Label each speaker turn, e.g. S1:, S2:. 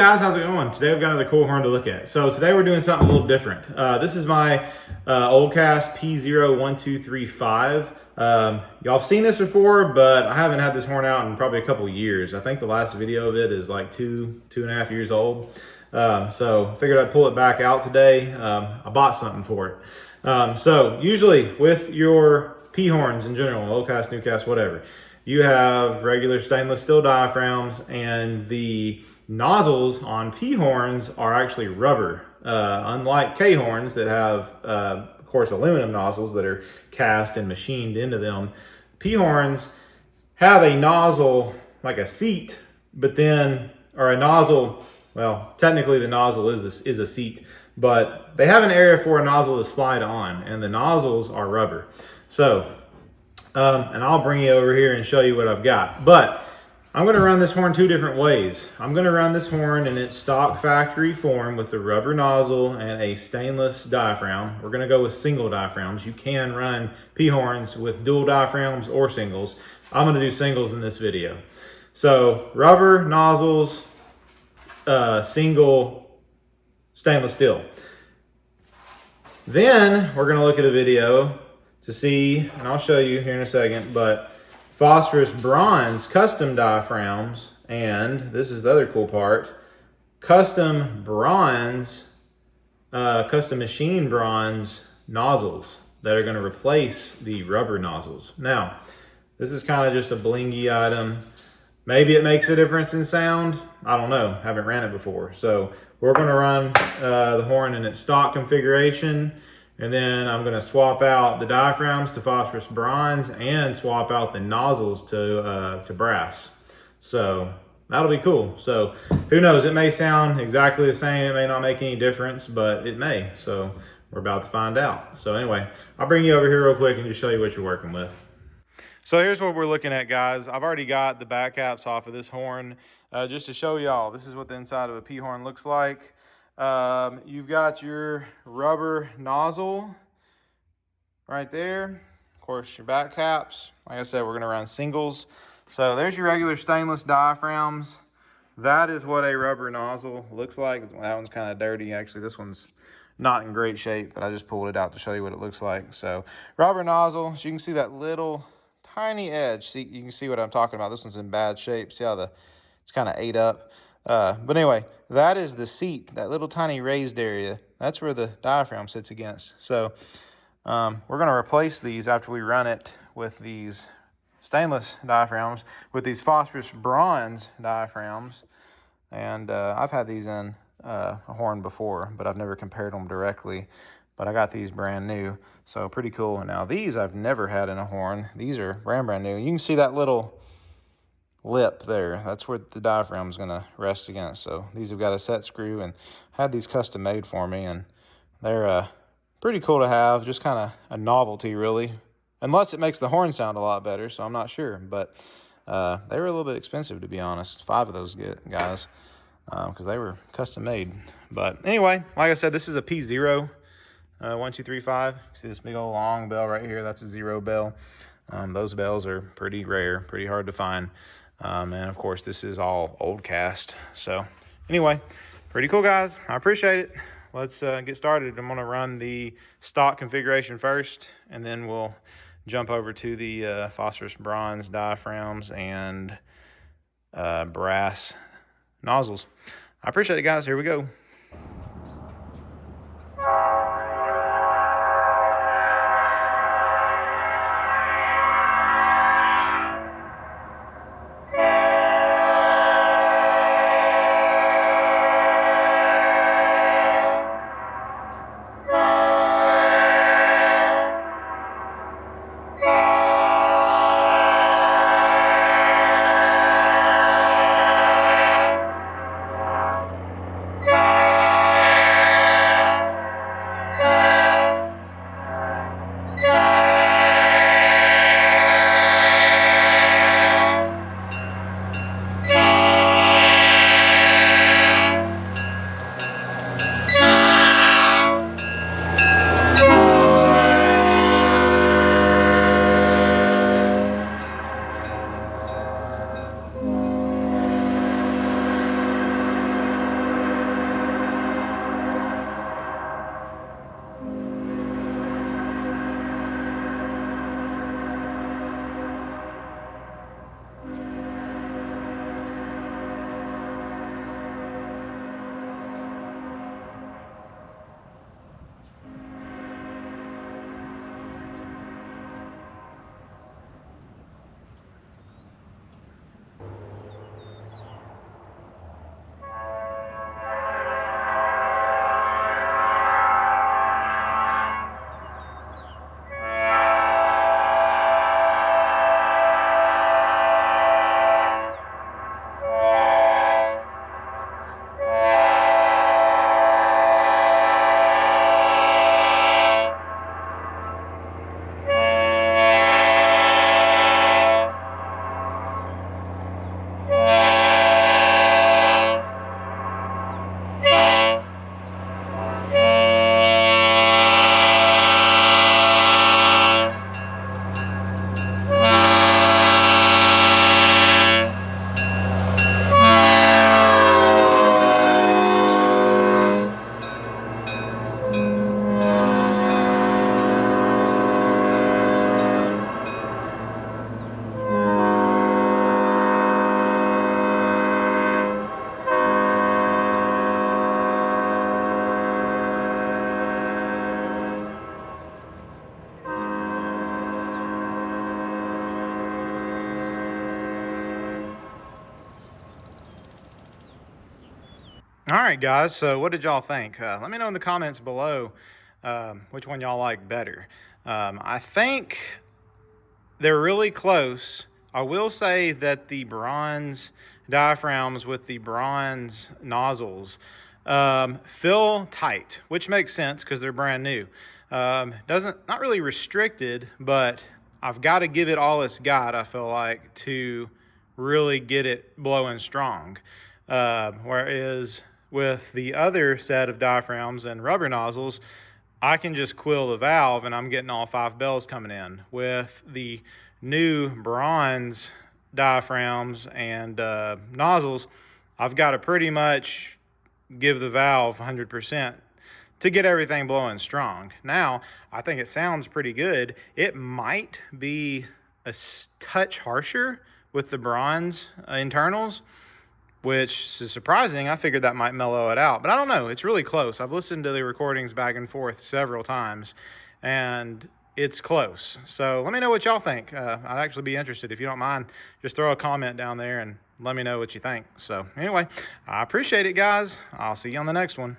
S1: guys, how's it going? Today we've got another cool horn to look at. So today we're doing something a little different. This is my Old Cast P01235. Y'all have seen this before, but I haven't had this horn out in probably a couple years. I think the last video of it is like two and a half years old. So figured I'd pull it back out today. I bought something for it. So usually with your P horns in general, old cast, new cast, whatever, you have regular stainless steel diaphragms, and the nozzles on P horns are actually rubber. Unlike K horns that have, of course, aluminum nozzles that are cast and machined into them, P horns have a nozzle like a seat, but then, or a nozzle, well, technically the nozzle is a seat, but they have an area for a nozzle to slide on, and the nozzles are rubber. So, and I'll bring you over here and show you what I've got. But I'm going to run this horn two different ways. I'm going to run this horn in its stock factory form with the rubber nozzle and a stainless diaphragm. We're going to go with single diaphragms. You can run P horns with dual diaphragms or singles. I'm going to do singles in this video. So rubber nozzles, single stainless steel. Then we're going to look at a video to see, and I'll show you here in a second, but Phosphorus Bronze custom diaphragms, and this is the other cool part, custom bronze, custom machine bronze nozzles that are going to replace the rubber nozzles. Now, this is kind of just a blingy item. Maybe it makes a difference in sound. I don't know. Haven't ran it before. So we're going to run the horn in its stock configuration. And then I'm going to swap out the diaphragms to phosphorus bronze and swap out the nozzles to brass. So that'll be cool. So who knows? It may sound exactly the same. It may not make any difference, but it may. So we're about to find out. So anyway, I'll bring you over here real quick and just show you what you're working with. So here's what we're looking at, guys. I've already got the back caps off of this horn just to show y'all. This is what the inside of a P horn looks like. You've got your rubber nozzle right there. Of course, your back caps. Like I said, we're going to run singles. So there's your regular stainless diaphragms. That is what a rubber nozzle looks like. That one's kind of dirty. Actually, this one's not in great shape, but I just pulled it out to show you what it looks like. So rubber nozzle. So you can see that little tiny edge. See, you can see what I'm talking about. This one's in bad shape. See how it's kind of ate up. But anyway, that is the seat, that little tiny raised area. That's where the diaphragm sits against. So we're going to replace these after we run it with these stainless diaphragms, with these phosphorus bronze diaphragms. And I've had these in a horn before, but I've never compared them directly. But I got these brand new, so pretty cool. Now these I've never had in a horn. These are brand new. You can see that little lip there. That's where the diaphragm is going to rest against. So these have got a set screw, and had these custom made for me, and they're pretty cool to have. Just kind of a novelty, really, unless it makes the horn sound a lot better. So I'm not sure, but they were a little bit expensive, to be honest. 5 of those guys, because they were custom made. But anyway, like I said, this is a P0 1235. See this big old long bell right here? That's a 0 bell. Those bells are pretty rare, pretty hard to find. And of course, this is all old cast. So anyway, pretty cool, guys. I appreciate it. Let's get started. I'm going to run the stock configuration first, and then we'll jump over to the phosphorus bronze diaphragms and brass nozzles. I appreciate it, guys. Here we go.
S2: Yeah.
S1: All right, guys, so what did y'all think? Let me know in the comments below which one y'all like better. I think they're really close. I will say that the bronze diaphragms with the bronze nozzles feel tight, which makes sense because they're brand new. Not really restricted, but I've got to give it all it's got, I feel like, to really get it blowing strong. Whereas with the other set of diaphragms and rubber nozzles, I can just quill the valve and I'm getting all 5 bells coming in. With the new bronze diaphragms and nozzles, I've got to pretty much give the valve 100% to get everything blowing strong. Now, I think it sounds pretty good. It might be a touch harsher with the bronze internals, which is surprising. I figured that might mellow it out, but I don't know. It's really close. I've listened to the recordings back and forth several times, and it's close. So let me know what y'all think. I'd actually be interested. If you don't mind, just throw a comment down there and let me know what you think. So anyway, I appreciate it, guys. I'll see you on the next one.